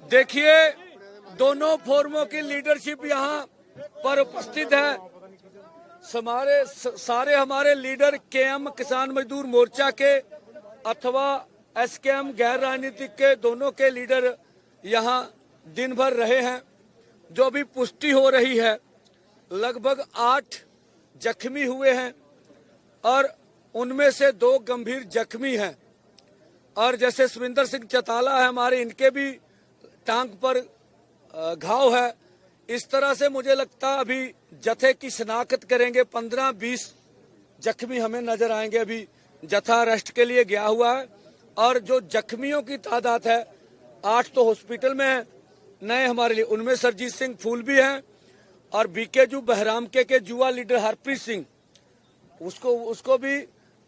देखिए, दोनों फोरमों की लीडरशिप यहाँ पर उपस्थित है। सारे हमारे लीडर केएम किसान मजदूर मोर्चा के अथवा एसकेएम गैर राजनीतिक के दोनों के लीडर यहाँ दिन भर रहे हैं। जो अभी पुष्टि हो रही है, लगभग 8 जख्मी हुए हैं और उनमें से 2 गंभीर जख्मी हैं। और जैसे सुविंदर सिंह चौटाला है हमारे, इनके भी टांग पर घाव है। इस तरह से मुझे लगता है अभी जत्थे की शिनाख्त करेंगे, 15-20 जख्मी हमें नजर आएंगे। अभी जत्था अरेस्ट के लिए गया हुआ है और जो जख्मियों की तादाद है 8 तो हॉस्पिटल में है नए हमारे लिए, उनमें सरजीत सिंह फूल भी हैं और बीकेजू बहराम के जुआ लीडर हरप्रीत सिंह, उसको भी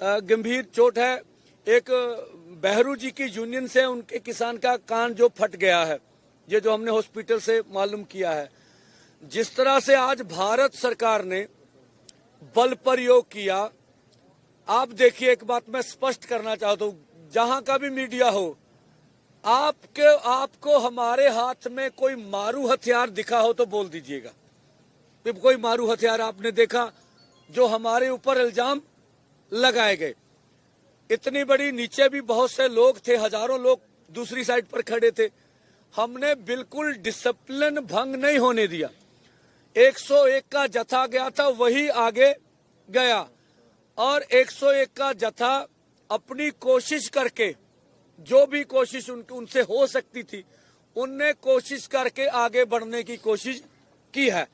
गंभीर चोट है। एक बहरू जी की यूनियन से उनके किसान का कान जो फट गया है, ये जो हमने हॉस्पिटल से मालूम किया है। जिस तरह से आज भारत सरकार ने बल प्रयोग किया, आप देखिए, एक बात मैं स्पष्ट करना चाहता हूँ, जहां का भी मीडिया हो, आपको हमारे हाथ में कोई मारू हथियार दिखा हो तो बोल दीजिएगा। कोई मारू हथियार आपने देखा जो हमारे ऊपर इल्जाम लगाए गए। इतनी बड़ी, नीचे भी बहुत से लोग थे, हजारों लोग दूसरी साइड पर खड़े थे। हमने बिल्कुल डिसिप्लिन भंग नहीं होने दिया। 101 का जत्था गया था, वही आगे गया और 101 का जत्था अपनी कोशिश करके, जो भी कोशिश उनसे हो सकती थी, उनने कोशिश करके आगे बढ़ने की कोशिश की है।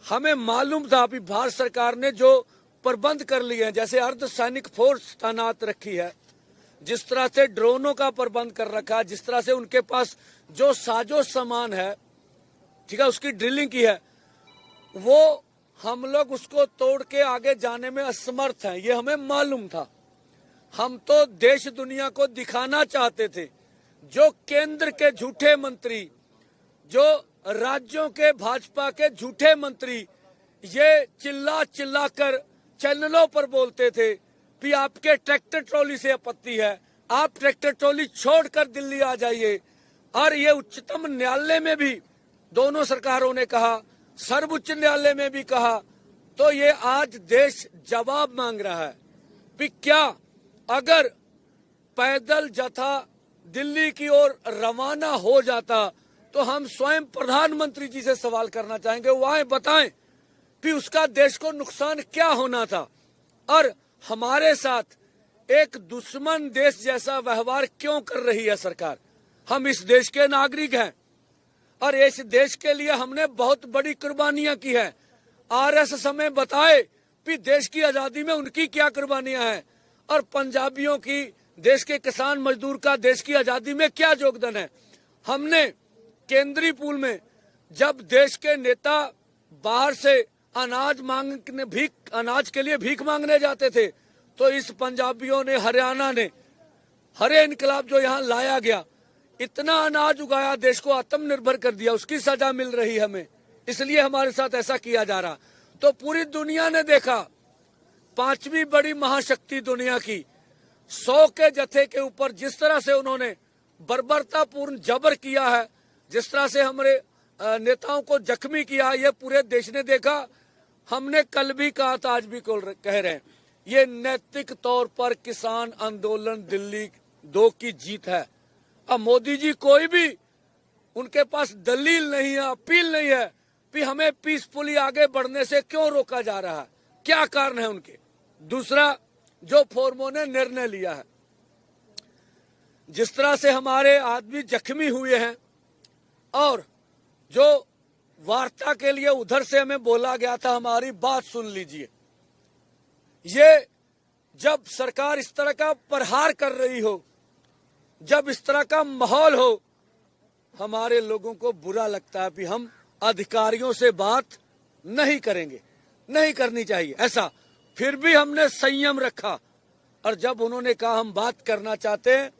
हमें मालूम था अभी भारत सरकार ने जो प्रबंध कर लिए हैं, जैसे अर्धसैनिक फोर्स तैनात रखी है, जिस तरह से ड्रोनों का प्रबंध कर रखा है, जिस तरह से उनके पास जो साजो सामान है, ठीक है, उसकी ड्रिलिंग की है, वो हम लोग उसको तोड़ के आगे जाने में असमर्थ हैं, ये हमें मालूम था। हम तो देश दुनिया को दिखाना चाहते थे। जो केंद्र के झूठे मंत्री, जो राज्यों के भाजपा के झूठे मंत्री ये चिल्ला कर चैनलों पर बोलते थे कि आपके ट्रैक्टर ट्रॉली से आपत्ति है, आप ट्रैक्टर ट्रॉली छोड़कर दिल्ली आ जाइए। और ये उच्चतम न्यायालय में भी दोनों सरकारों ने कहा, सर्वोच्च न्यायालय में भी कहा। तो ये आज देश जवाब मांग रहा है कि क्या अगर पैदल जत्था दिल्ली की ओर रवाना हो जाता तो हम स्वयं प्रधानमंत्री जी से सवाल करना चाहेंगे, वो आए बताएं कि उसका देश को नुकसान क्या होना था और हमारे साथ एक दुश्मन देश जैसा व्यवहार क्यों कर रही है सरकार। हम इस देश के नागरिक हैं और इस देश के लिए हमने बहुत बड़ी कुर्बानियां की है। आरएसएस हमें बताए कि देश की आजादी में उनकी क्या कुर्बानियां हैं और पंजाबियों की, देश के किसान मजदूर का देश की आजादी में क्या योगदान है। हमने केंद्रीय पूल में जब देश के नेता बाहर से अनाज के लिए भीख मांगने जाते थे, तो इस पंजाबियों ने, हरियाणा ने, हरे इनकलाब जो यहाँ लाया गया, इतना अनाज उगाया, देश को आत्मनिर्भर कर दिया, उसकी सजा मिल रही है हमें, इसलिए हमारे साथ ऐसा किया जा रहा। तो पूरी दुनिया ने देखा, 5वीं बड़ी महाशक्ति दुनिया की 100 के जत्थे के ऊपर जिस तरह से उन्होंने बर्बरतापूर्ण जबर किया है, जिस तरह से हमारे नेताओं को जख्मी किया, ये पूरे देश ने देखा। हमने कल भी कहा था, आज भी कह रहे हैं, ये नैतिक तौर पर किसान आंदोलन दिल्ली 2 की जीत है। अब मोदी जी कोई भी, उनके पास दलील नहीं है, अपील नहीं है कि हमें पीसफुली आगे बढ़ने से क्यों रोका जा रहा है, क्या कारण है उनके। दूसरा, जो फोरमों ने निर्णय लिया है, जिस तरह से हमारे आदमी जख्मी हुए हैं और जो वार्ता के लिए उधर से हमें बोला गया था, हमारी बात सुन लीजिए। ये जब सरकार इस तरह का प्रहार कर रही हो, जब इस तरह का माहौल हो, हमारे लोगों को बुरा लगता है कि हम अधिकारियों से बात नहीं करेंगे, नहीं करनी चाहिए ऐसा। फिर भी हमने संयम रखा और जब उन्होंने कहा हम बात करना चाहते हैं,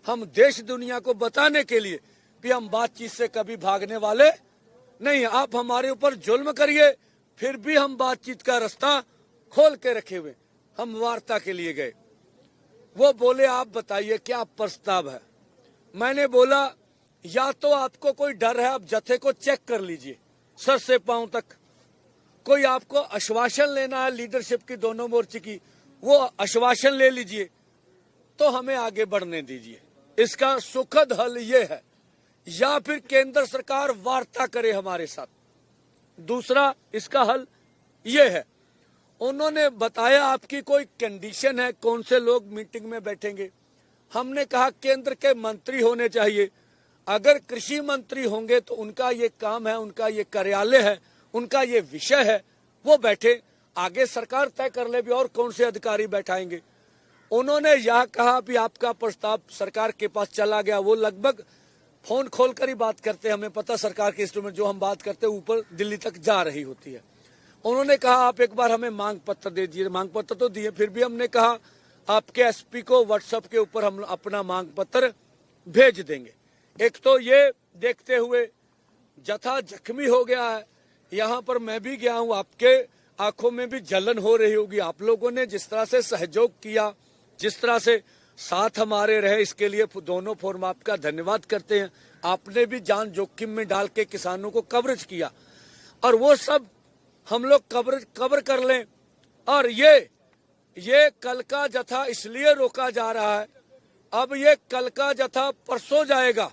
हम देश दुनिया को बताने के लिए कि हम बातचीत से कभी भागने वाले नहीं, आप हमारे ऊपर जुल्म करिए, फिर भी हम बातचीत का रास्ता खोल के रखे हुए, हम वार्ता के लिए गए। वो बोले आप बताइए क्या प्रस्ताव है। मैंने बोला या तो आपको कोई डर है, आप जत्थे को चेक कर लीजिए सर से पांव तक। कोई आपको आश्वासन लेना है लीडरशिप की दोनों मोर्चे की, वो आश्वासन ले लीजिए, तो हमें आगे बढ़ने दीजिए। इसका सुखद हल ये है, या फिर केंद्र सरकार वार्ता करे हमारे साथ। दूसरा इसका हल ये है, उन्होंने बताया आपकी कोई कंडीशन है कौन से लोग मीटिंग में बैठेंगे। हमने कहा केंद्र के मंत्री होने चाहिए। अगर कृषि मंत्री होंगे तो उनका ये काम है, उनका ये कार्यालय है, उनका ये विषय है, वो बैठे, आगे सरकार तय कर ले भी और कौन से अधिकारी बैठाएंगे। उन्होंने यह कहा भी आपका प्रस्ताव सरकार के पास चला गया। वो लगभग फोन खोलकर ही बात करते हैं, हमें पता सरकार के इंस्ट्रूमेंट जो हम बात करते हैं ऊपर दिल्ली तक जा रही होती है। उन्होंने कहा आप एक बार हमें मांग पत्र दे दीजिए। मांग पत्र तो दिए, फिर भी हमने कहा आपके एसपी को व्हाट्सएप के ऊपर हम अपना मांग पत्र भेज देंगे। एक तो ये देखते हुए जत्था जख्मी हो गया है, यहाँ पर मैं भी गया हूँ, आपके आंखों में भी जलन हो रही होगी। आप लोगों ने जिस तरह से सहयोग किया, जिस तरह से साथ हमारे रहे, इसके लिए दोनों फोरम आपका धन्यवाद करते हैं। आपने भी जान जोखिम में डाल के किसानों को कवरेज किया, और वो सब हम लोग कवर कर लें। और ये कल का जत्था इसलिए रोका जा रहा है, अब ये कल का जत्था परसों जाएगा,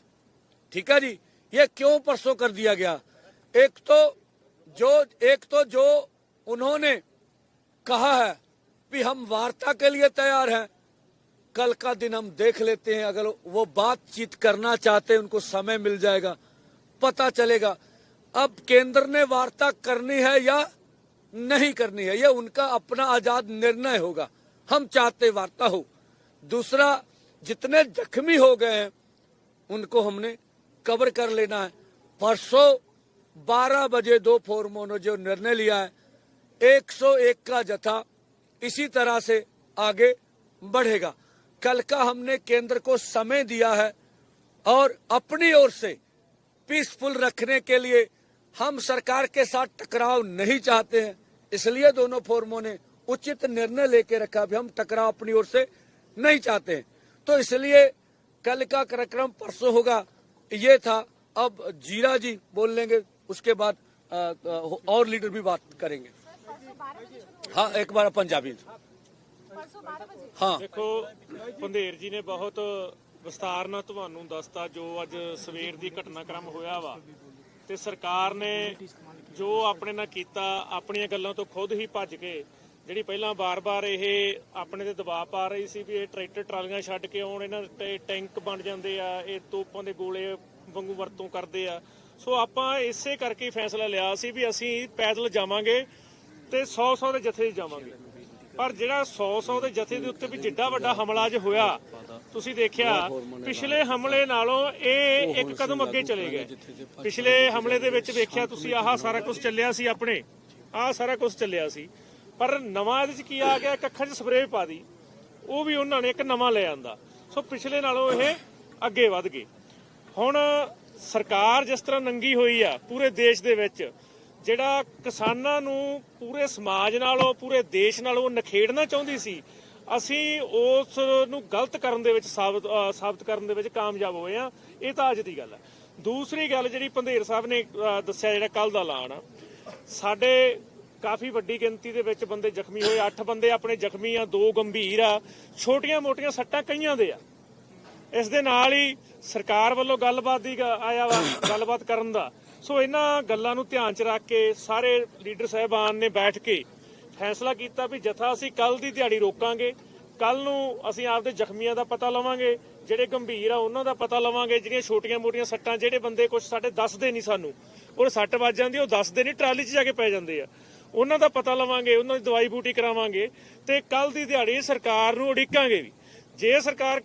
ठीक है जी। ये क्यों परसों कर दिया गया? एक तो जो उन्होंने कहा है कि हम वार्ता के लिए तैयार हैं, कल का दिन हम देख लेते हैं। अगर वो बातचीत करना चाहते हैं, उनको समय मिल जाएगा, पता चलेगा। अब केंद्र ने वार्ता करनी है या नहीं करनी है, ये उनका अपना आजाद निर्णय होगा। हम चाहते वार्ता हो। दूसरा, जितने जख्मी हो गए हैं उनको हमने कवर कर लेना है। परसों 12 बजे दो फोरमों ने जो निर्णय लिया है, 101 का जत्था इसी तरह से आगे बढ़ेगा। कल का हमने केंद्र को समय दिया है, और अपनी ओर से पीसफुल रखने के लिए हम सरकार के साथ टकराव नहीं चाहते हैं, इसलिए दोनों फोरमों ने उचित निर्णय लेके रखा भी हम टकराव अपनी ओर से नहीं चाहते हैं। तो इसलिए कल का कार्यक्रम परसों होगा, ये था। अब जीरा जी बोल लेंगे, उसके बाद और लीडर भी बात करेंगे। हाँ, एक बार पंजाबी। हाँ, देखो पंधेर जी ने बहुत विस्तार ਨਾਲ ਤੁਹਾਨੂੰ ਦੱਸਤਾ ਜੋ ਅੱਜ ਸਵੇਰ ਦੀ ਘਟਨਾਕ੍ਰਮ ਹੋਇਆ ਵਾ, ਤੇ ਸਰਕਾਰ ਨੇ ਜੋ ਆਪਣੇ ਨਾਲ ਕੀਤਾ, ਆਪਣੀਆਂ ਗੱਲਾਂ ਤੋਂ ਖੁਦ ਹੀ ਭੱਜ ਕੇ, ਜਿਹੜੀ ਪਹਿਲਾਂ ਬਾਰ-ਬਾਰ ਇਹ ਆਪਣੇ ਤੇ ਦਬਾਅ ਪਾ ਰਹੀ ਸੀ ਵੀ ਇਹ ਟਰੈਕਟਰ ਟਰਾਲੀਆਂ ਛੱਡ ਕੇ ਆਉਣ, ਇਹਨਾਂ ਦੇ ਟੈਂਕ ਬਣ ਜਾਂਦੇ ਆ, ਇਹ ਤੋਪਾਂ ਦੇ ਗੋਲੇ ਵਾਂਗੂ ਵਰਤੋਂ ਕਰਦੇ ਆ। ਸੋ ਆਪਾਂ ਇਸੇ ਕਰਕੇ ਫੈਸਲਾ ਲਿਆ ਸੀ ਵੀ ਅਸੀਂ ਪੈਦਲ ਜਾਵਾਂਗੇ ਤੇ 100 ਦੇ ਜਥੇ ਜਾਵਾਂਗੇ। ਪਰ ਜਿਹੜਾ 100 ਦੇ ਜਥੇ ਦੇ ਉੱਤੇ ਵੀ ਜਿੱਡਾ ਵੱਡਾ ਹਮਲਾ ਅੱਜ ਹੋਇਆ, ਤੁਸੀਂ ਦੇਖਿਆ ਪਿਛਲੇ ਹਮਲੇ ਨਾਲੋਂ ਇਹ ਇੱਕ ਕਦਮ ਅੱਗੇ ਚਲੇ ਗਏ। ਪਿਛਲੇ ਹਮਲੇ ਦੇ ਵਿੱਚ ਵੇਖਿਆ ਤੁਸੀਂ, ਆਹ ਸਾਰਾ ਕੁਝ ਚੱਲਿਆ ਸੀ, ਆਪਣੇ ਆਹ ਸਾਰਾ ਕੁਝ ਚੱਲਿਆ ਸੀ, ਪਰ ਨਵਾਂ ਇਹਦੇ 'ਚ ਕੀ ਆ ਗਿਆ, ਅੱਖਾਂ 'ਚ ਸਪਰੇਅ ਪਾ ਦੀ, ਉਹ ਵੀ ਉਹਨਾਂ ਨੇ ਇੱਕ ਨਵਾਂ ਲੈ ਆਂਦਾ। ਸੋ ਪਿਛਲੇ ਨਾਲੋਂ ਇਹ ਅੱਗੇ ਵੱਧ ਗਏ। ਹੁਣ ਸਰਕਾਰ ਜਿਸ ਤਰ੍ਹਾਂ ਨੰਗੀ ਹੋਈ ਆ ਪੂਰੇ ਦੇਸ਼ ਦੇ ਵਿੱਚ, ਜਿਹੜਾ ਕਿਸਾਨਾਂ ਨੂੰ ਪੂਰੇ ਸਮਾਜ ਨਾਲੋਂ, ਪੂਰੇ ਦੇਸ਼ ਨਾਲੋਂ ਨਖੇੜਨਾ ਚਾਹੁੰਦੀ ਸੀ, ਅਸੀਂ ਉਸ ਨੂੰ ਗਲਤ ਕਰਨ ਦੇ ਵਿੱਚ ਸਾਬਤ ਕਰਨ ਦੇ ਵਿੱਚ ਕਾਮਯਾਬ ਹੋਏ ਆ। ਇਹ ਤਾਂ ਅੱਜ ਦੀ ਗੱਲ ਹੈ। ਦੂਸਰੀ ਗੱਲ ਜਿਹੜੀ ਪੰਧੇਰ ਸਾਹਿਬ ਨੇ ਦੱਸਿਆ, ਜਿਹੜਾ ਕੱਲ ਦਾ ਐਲਾਨ ਆ, ਸਾਡੇ ਕਾਫੀ ਵੱਡੀ ਗਿਣਤੀ ਦੇ ਵਿੱਚ ਬੰਦੇ ਜ਼ਖਮੀ ਹੋਏ। 8 ਬੰਦੇ ਆਪਣੇ ਜ਼ਖਮੀ ਆ, 2 ਗੰਭੀਰ ਆ, ਛੋਟੀਆਂ-ਮੋਟੀਆਂ ਸੱਟਾਂ ਕਈਆਂ ਦੇ ਆ। ਇਸ ਦੇ ਨਾਲ ਹੀ ਸਰਕਾਰ ਵੱਲੋਂ ਗੱਲਬਾਤ ਦੀ ਆਇਆ ਵਾ, ਗੱਲਬਾਤ ਕਰਨ ਦਾ। ਸੋ ਇਹਨਾਂ ਗੱਲਾਂ ਨੂੰ ਧਿਆਨ 'ਚ ਰੱਖ ਕੇ ਸਾਰੇ ਲੀਡਰ ਸਾਹਿਬਾਨ ਨੇ ਬੈਠ ਕੇ ਫੈਸਲਾ ਕੀਤਾ ਵੀ ਜਥਾ ਅਸੀਂ ਕੱਲ ਦੀ ਦਿਹਾੜੀ ਰੋਕਾਂਗੇ। ਕੱਲ ਨੂੰ ਅਸੀਂ ਆਪਦੇ ਜ਼ਖਮੀਆਂ ਦਾ ਪਤਾ ਲਵਾਂਗੇ, ਜਿਹੜੇ ਗੰਭੀਰ ਆ ਉਹਨਾਂ ਦਾ ਪਤਾ ਲਵਾਂਗੇ, ਜਿਹੜੀਆਂ ਛੋਟੀਆਂ-ਮੋਟੀਆਂ ਸੱਟਾਂ, ਜਿਹੜੇ ਬੰਦੇ ਕੁਝ ਸਾਡੇ ਦੱਸਦੇ ਨਹੀਂ, ਸਾਨੂੰ ਉਹ ਸੱਟ ਵੱਜ ਜਾਂਦੀ, ਉਹ ਦੱਸਦੇ ਨਹੀਂ, ਟਰਾਲੀ 'ਚ ਜਾ ਕੇ ਪੈ ਜਾਂਦੇ ਆ, ਉਹਨਾਂ ਦਾ ਪਤਾ ਲਵਾਂਗੇ, ਉਹਨਾਂ ਦੀ ਦਵਾਈ ਬੂਟੀ ਕਰਾਵਾਂਗੇ, ਤੇ ਕੱਲ ਦੀ ਦਿਹਾੜੀ ਸਰਕਾਰ ਨੂੰ ਉਡੀਕਾਂਗੇ ਵੀ। ਜੇ ਸਰਕਾਰ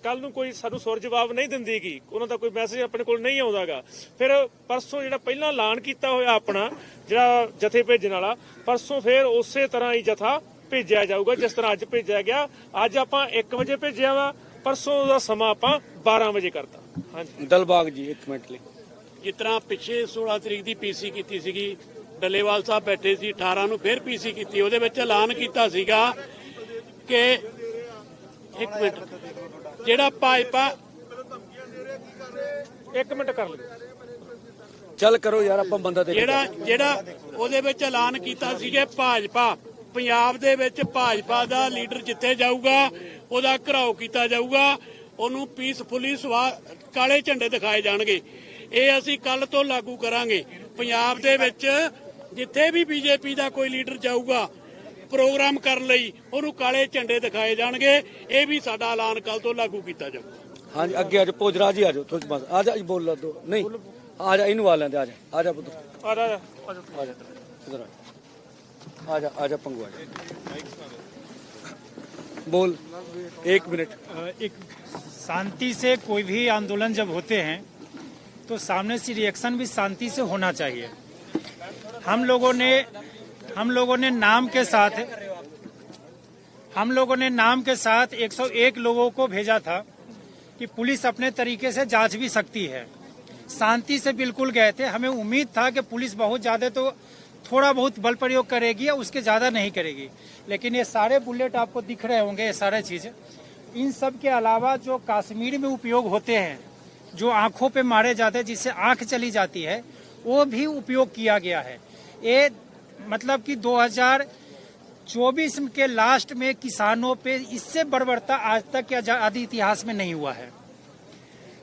ਕੱਲ ਨੂੰ ਕੋਈ ਸਾਨੂੰ ਸੁਰ ਜਵਾਬ ਨਹੀਂ ਦਿੰਦੀਗੀ, ਉਹਨਾਂ ਦਾ ਕੋਈ ਮੈਸੇਜ ਆਪਣੇ ਕੋਲ ਨਹੀਂ ਆਉਂਦਾਗਾ, ਫਿਰ ਪਰਸੋਂ ਜਿਹੜਾ ਪਹਿਲਾਂ ਐਲਾਨ ਕੀਤਾ ਹੋਇਆ ਆਪਣਾ ਜਿਹੜਾ ਜਥੇ ਭੇਜਣ ਵਾਲਾ, ਪਰਸੋਂ ਫਿਰ ਉਸੇ ਤਰ੍ਹਾਂ ਹੀ ਜਥਾ ਭੇਜਿਆ ਜਾਊਗਾ ਜਿਸ ਤਰ੍ਹਾਂ ਅੱਜ ਭੇਜਿਆ ਗਿਆ। ਅੱਜ ਆਪਾਂ 1 ਵਜੇ ਭੇਜਿਆ ਵਾ, ਪਰਸੋਂ ਦਾ ਸਮਾਂ ਆਪਾਂ 12 ਵਜੇ ਕਰਤਾ। ਹਾਂਜੀ, ਦਲਬਾਗ ਜੀ 1 ਮਿੰਟ ਲਈ। ਜਿਸ ਤਰ੍ਹਾਂ ਪਿੱਛੇ 16 ਤਰੀਕ ਦੀ ਪੀਸੀ ਕੀਤੀ ਸੀਗੀ, ਡੱਲੇਵਾਲ ਸਾਹਿਬ ਬੈਠੇ ਸੀ, 18 ਨੂੰ ਫਿਰ ਪੀਸੀ ਕੀਤੀ, ਉਹਦੇ ਵਿੱਚ ਐਲਾਨ ਕੀਤਾ ਸੀਗਾ ਕਿ 1 ਮਿੰਟ ਜਿਹੜਾ ਭਾਜਪਾ 1 ਮਿੰਟ ਕਰ ਲਿਓ। ਚੱਲ ਕਰੋ ਯਾਰ, ਆਪਾਂ ਬੰਦਾ ਦੇ ਜਿਹੜਾ ਉਹਦੇ ਵਿੱਚ ਐਲਾਨ ਕੀਤਾ ਸੀਗਾ ਭਾਜਪਾ, ਪੰਜਾਬ ਦੇ ਵਿੱਚ ਭਾਜਪਾ ਦਾ ਲੀਡਰ ਜਿੱਥੇ ਜਾਊਗਾ ਉਹਦਾ ਘਰਾਓ ਕੀਤਾ ਜਾਊਗਾ, ਉਹਨੂੰ ਪੀਸਫੁਲੀ ਕਾਲੇ ਝੰਡੇ ਦਿਖਾਏ ਜਾਣਗੇ। ਇਹ ਅਸੀਂ ਕੱਲ ਤੋਂ ਲਾਗੂ ਕਰਾਂਗੇ। ਪੰਜਾਬ ਦੇ ਵਿੱਚ ਜਿੱਥੇ ਵੀ ਬੀਜੇਪੀ ਦਾ ਕੋਈ ਲੀਡਰ ਜਾਊਗਾ ਪ੍ਰੋਗਰਾਮ ਕਰਨ ਲਈ, ਉਹਨੂੰ ਕਾਲੇ ਝੰਡੇ ਦਿਖਾਏ ਜਾਣਗੇ। ਇਹ ਵੀ ਸਾਡਾ ਐਲਾਨ ਕੱਲ ਤੋਂ ਲਾਗੂ ਕੀਤਾ ਜਾਊਗਾ। हाँ जी, अगे आज पोजरा जी आ जाओ थोड़ी बस, आ जा बोल ला दो नहीं, आ जा इनू आ लेंदे, आ जा पुत्र, ਆ ਜਾ इधर आ जा पंगू, आ जा बोल 1 मिनट। एक शांति से कोई भी आंदोलन जब होते हैं तो सामने से रिएक्शन भी शांति से होना चाहिए। हम लोगों ने नाम के साथ 101 लोगों को भेजा था कि पुलिस अपने तरीके से जांच भी सकती है। शांति से बिल्कुल गए थे। हमें उम्मीद था कि पुलिस बहुत ज्यादा तो थोड़ा बहुत बल प्रयोग करेगी या उसके ज्यादा नहीं करेगी, लेकिन ये सारे बुलेट आपको दिख रहे होंगे, ये सारे चीज, इन सब के अलावा जो कश्मीर में उपयोग होते हैं, जो आंखों पे मारे जाते हैं, जिससे आंख चली जाती है, वो भी उपयोग किया गया है। ये मतलब कि 2024 के लास्ट में किसानों पे इससे बर्बरता आज तक के आदि इतिहास में नहीं हुआ है।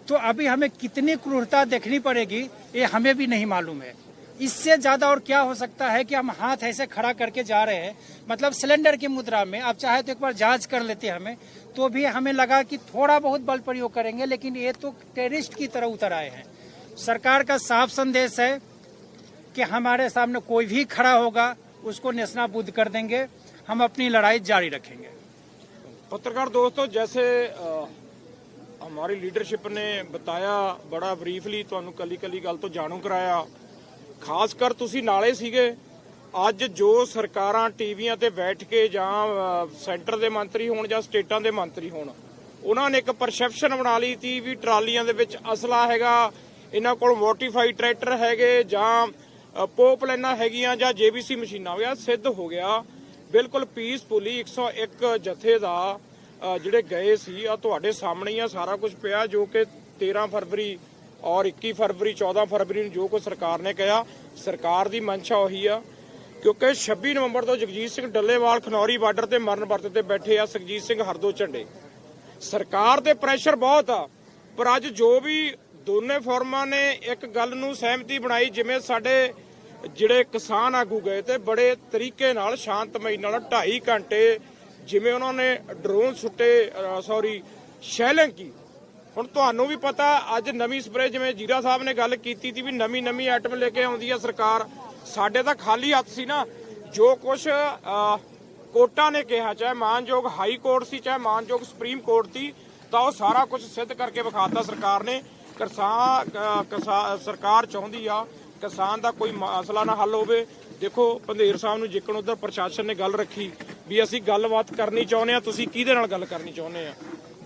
तो अभी हमें कितनी क्रूरता देखनी पड़ेगी ये हमें भी नहीं मालूम है। इससे ज्यादा और क्या हो सकता है कि हम हाथ ऐसे खड़ा करके जा रहे हैं, मतलब सिलेंडर की मुद्रा में। आप चाहे तो एक बार जांच कर लेते हमें, तो भी हमें लगा कि थोड़ा बहुत बल प्रयोग करेंगे, लेकिन ये तो टेररिस्ट की तरह उतर आए हैं। सरकार का साफ संदेश है कि हमारे सामने कोई भी खड़ा होगा उसको नेस्तनाबूद कर देंगे, हम अपनी लड़ाई जारी रखेंगे। पत्रकार दोस्तों, जैसे हमारी लीडरशिप ने बताया, बड़ा ब्रीफली ਤੁਹਾਨੂੰ ਕੱਲੀ ਗੱਲ ਤੋਂ ਜਾਣੂ ਕਰਾਇਆ, ਖਾਸ ਕਰ ਤੁਸੀਂ ਨਾਲੇ ਸੀਗੇ। ਅੱਜ ਜੋ ਸਰਕਾਰਾਂ ਟੀਵੀਆਂ ਤੇ ਬੈਠ ਕੇ ਜਾਂ ਸੈਂਟਰ ਦੇ ਮੰਤਰੀ ਹੋਣ ਜਾਂ ਸਟੇਟਾਂ ਦੇ ਮੰਤਰੀ ਹੋਣ, ਉਹਨਾਂ ਨੇ ਇੱਕ ਪਰਸੈਪਸ਼ਨ ਬਣਾ ਲਈ ਸੀ ਵੀ ਟਰਾਲੀਆਂ ਦੇ ਵਿੱਚ ਅਸਲਾ ਹੈਗਾ, ਇਹਨਾਂ ਕੋਲ ਮੋਡੀਫਾਈਡ ਟਰੈਕਟਰ ਹੈਗੇ ਜਾਂ ਪੋਪ ਲਾਈਨਾਂ ਹੈਗੀਆਂ ਜਾਂ ਜੇਬੀਸੀ ਮਸ਼ੀਨਾਂ ਹੋਗੀਆਂ। ਸਿੱਧ ਹੋ ਗਿਆ ਬਿਲਕੁਲ ਪੀਸਫੁਲੀ 101 ਜਥੇ ਦਾ ਜਿਹੜੇ ਗਏ ਸੀ। ਆ ਤੁਹਾਡੇ ਸਾਹਮਣੇ ਹੀ ਆ ਸਾਰਾ ਕੁਝ ਪਿਆ, ਜੋ ਕਿ 13 ਫਰਵਰੀ ਔਰ 21 ਫਰਵਰੀ 14 ਫਰਵਰੀ ਨੂੰ ਜੋ ਕੋ ਸਰਕਾਰ ਨੇ ਕਿਹਾ, ਸਰਕਾਰ ਦੀ ਮਨਸ਼ਾ ਉਹੀ ਆ। ਕਿਉਂਕਿ 26 ਨਵੰਬਰ ਤੋਂ ਜਗਜੀਤ ਸਿੰਘ ਡੱਲੇਵਾਲ ਖਨੌਰੀ ਬਾਰਡਰ ਤੇ ਮਰਨ ਵਰਤ ਤੇ ਬੈਠੇ ਆ, ਸੁਖਜੀਤ ਸਿੰਘ ਹਰਦੋ ਝੰਡੇ। ਸਰਕਾਰ ਦੇ ਪ੍ਰੈਸ਼ਰ ਬਹੁਤ ਆ, ਪਰ ਅੱਜ ਜੋ ਵੀ ਦੋਨੇ ਫੋਰਮਾਂ ਨੇ ਇੱਕ ਗੱਲ ਨੂੰ ਸਹਿਮਤੀ ਬਣਾਈ, ਜਿਵੇਂ ਸਾਡੇ ਜਿਹੜੇ ਕਿਸਾਨ ਆਗੂ ਗਏ ਤੇ ਬੜੇ ਤਰੀਕੇ ਨਾਲ ਸ਼ਾਂਤਮਈ ਨਾਲ 2.5 ਘੰਟੇ ਜਿਵੇਂ ਉਹਨਾਂ ਨੇ ਡਰੋਨ ਸੁੱਟੇ, ਸ਼ੈਲਿੰਗ ਕੀ। ਹੁਣ ਤੁਹਾਨੂੰ ਵੀ ਪਤਾ ਅੱਜ ਨਵੀਂ ਸਪਰੇ, ਜਿਵੇਂ ਜੀਰਾ ਸਾਹਿਬ ਨੇ ਗੱਲ ਕੀਤੀ ਸੀ ਵੀ ਨਵੀਂ ਆਈਟਮ ਲੈ ਕੇ ਆਉਂਦੀ ਆ ਸਰਕਾਰ। ਸਾਡੇ ਤਾਂ ਖਾਲੀ ਹੱਥ ਸੀ ਨਾ, ਜੋ ਕੁਛ ਕੋਰਟਾਂ ਨੇ ਕਿਹਾ, ਚਾਹੇ ਮਾਨਯੋਗ ਹਾਈ ਕੋਰਟ ਸੀ ਚਾਹੇ ਮਾਨਯੋਗ ਸੁਪਰੀਮ ਕੋਰਟ ਸੀ, ਤਾਂ ਉਹ ਸਾਰਾ ਕੁਝ ਸਿੱਧ ਕਰਕੇ ਵਿਖਾਤਾ ਸਰਕਾਰ ਨੇ। ਸਰਕਾਰ ਚਾਹੁੰਦੀ ਆ ਕਿਸਾਨ ਦਾ ਕੋਈ ਮਸਲਾ ਨਾ ਹੱਲ ਹੋਵੇ। ਦੇਖੋ ਪੰਧੇਰ ਸਾਹਿਬ ਨੂੰ ਜਿੱਕਣ ਉਧਰ ਪ੍ਰਸ਼ਾਸਨ ਨੇ ਗੱਲ ਰੱਖੀ ਵੀ ਅਸੀਂ ਗੱਲਬਾਤ ਕਰਨੀ ਚਾਹੁੰਦੇ ਆ, ਤੁਸੀਂ ਕਿਹਦੇ ਨਾਲ ਗੱਲ ਕਰਨੀ ਚਾਹੁੰਦੇ ਆ।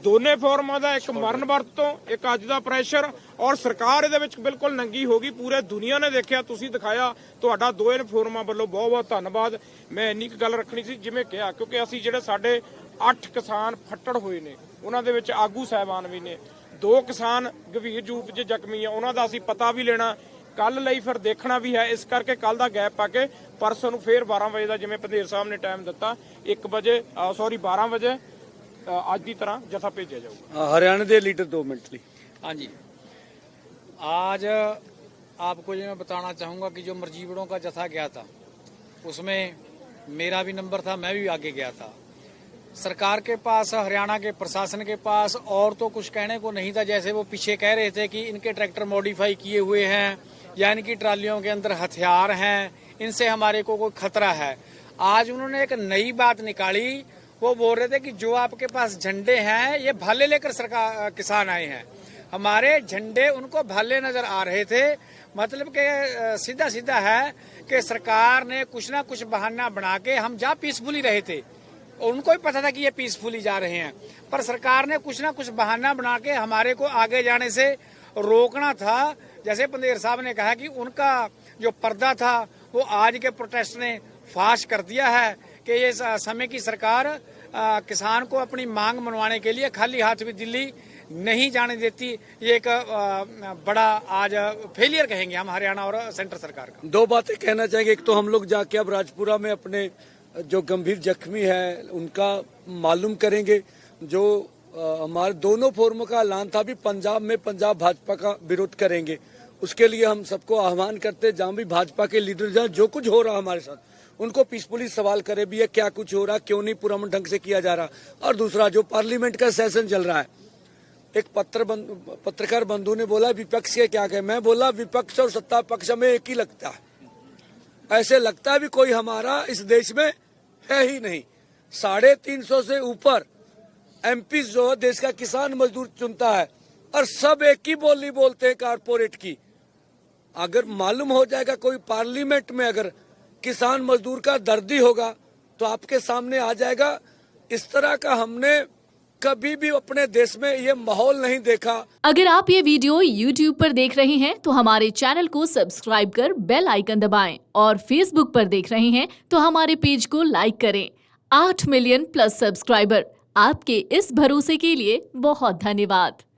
ਦੋਨੇ ਫੋਰਮਾਂ ਦਾ ਇੱਕ ਮਰਨ ਵਰਤ ਤੋਂ ਇੱਕ ਅੱਜ ਦਾ ਪ੍ਰੈਸ਼ਰ, ਔਰ ਸਰਕਾਰ ਇਹਦੇ ਵਿੱਚ ਬਿਲਕੁਲ ਨੰਗੀ ਹੋ ਗਈ। ਪੂਰੇ ਦੁਨੀਆ ਨੇ ਦੇਖਿਆ, ਤੁਸੀਂ ਦਿਖਾਇਆ। ਤੁਹਾਡਾ ਦੋਵੇਂ ਫੋਰਮਾਂ ਵੱਲੋਂ ਬਹੁਤ ਬਹੁਤ ਧੰਨਵਾਦ। ਮੈਂ ਇੰਨੀ ਕੁ ਗੱਲ ਰੱਖਣੀ ਸੀ ਜਿਵੇਂ ਕਿਹਾ, ਕਿਉਂਕਿ ਅਸੀਂ ਜਿਹੜੇ ਸਾਡੇ 8 ਕਿਸਾਨ ਫੱਟੜ ਹੋਏ ਨੇ, ਉਹਨਾਂ ਦੇ ਵਿੱਚ ਆਗੂ ਸਾਹਿਬਾਨ ਵੀ ਨੇ, 2 ਕਿਸਾਨ ਗੰਭੀਰ ਰੂਪ 'ਚ ਜ਼ਖਮੀ ਆ, ਉਹਨਾਂ ਦਾ ਅਸੀਂ ਪਤਾ ਵੀ ਲੈਣਾ, ਕੱਲ ਲਈ ਫਿਰ ਦੇਖਣਾ ਵੀ ਹੈ। ਇਸ ਕਰਕੇ ਕੱਲ ਦਾ ਗੈਪ ਪਾ ਕੇ ਪਰਸੋਂ ਨੂੰ ਫੇਰ 12 ਵਜੇ ਦਾ ਜਿਵੇਂ ਪੰਧੇਰ ਸਾਹਿਬ ਨੇ ਟਾਈਮ ਦਿੱਤਾ, 12 ਵਜੇ आज की तरह जथा भेजा जाऊगा। हरियाणा के लीडर 2 मिनट ली। हाँ जी, आज आपको ये मैं बताना चाहूँगा कि जो मरजीवड़ों का जथा गया था उसमें मेरा भी नंबर था, मैं भी आगे गया था। सरकार के पास, हरियाणा के प्रशासन के पास और तो कुछ कहने को नहीं था। जैसे वो पीछे कह रहे थे कि इनके ट्रैक्टर मॉडिफाई किए हुए हैं या इनकी ट्रालियों के अंदर हथियार हैं, इनसे हमारे को कोई खतरा है। आज उन्होंने एक नई बात निकाली, वो बोल रहे थे कि जो आपके पास झंडे हैं ये भाले लेकर सरकार किसान आए हैं। हमारे झंडे उनको भाले नजर आ रहे थे। मतलब कि सीधा सीधा है कि सरकार ने कुछ ना कुछ बहाना बना के, हम जा पीसफुली रहे थे, उनको भी पता था कि ये पीसफुली जा रहे हैं, पर सरकार ने कुछ ना कुछ बहाना बना के हमारे को आगे जाने से रोकना था। जैसे पंधेर साहब ने कहा कि उनका जो पर्दा था वो आज के प्रोटेस्ट ने फाश कर दिया है कि ये समय की सरकार किसान को अपनी मांग मनवाने के लिए खाली हाथ भी दिल्ली नहीं जाने देती। ये एक बड़ा आज फेलियर कहेंगे हम हरियाणा और सेंटर सरकार का। दो बातें कहना चाहेंगे। एक तो हम लोग जाके अब राजपुरा में अपने जो गंभीर जख्मी है उनका मालूम करेंगे। जो हमारे दोनों फोरमों का ऐलान था भी पंजाब में पंजाब भाजपा का विरोध करेंगे। उसके लिए हम सबको आह्वान करते, जहां भी भाजपा के लीडर जहां जो कुछ हो रहा हमारे साथ उनको पीसफुली सवाल करे भी है क्या कुछ हो रहा, क्यों नहीं पुरअमन ढंग से किया जा रहा। और दूसरा जो पार्लियामेंट का सेशन चल रहा है, एक पत्रकार बंधु ने बोला विपक्ष के क्या कहे, मैं बोला विपक्ष और सत्ता पक्ष में एक ही लगता है। ऐसे लगता है भी कोई हमारा इस देश में है ही नहीं। 350 से ऊपर एमपी जो देश का किसान मजदूर चुनता है और सब एक ही बोली बोलते हैं कारपोरेट की। अगर मालूम हो जाएगा कोई पार्लियामेंट में अगर किसान मजदूर का दर्दी होगा तो आपके सामने आ जाएगा। इस तरह का हमने कभी भी अपने देश में ये माहौल नहीं देखा। अगर आप ये वीडियो YouTube पर देख रहे हैं तो हमारे चैनल को सब्सक्राइब कर बेल आइकन दबाएं और Facebook पर देख रहे हैं तो हमारे पेज को लाइक करें। 8 मिलियन प्लस सब्सक्राइबर, आपके इस भरोसे के लिए बहुत धन्यवाद।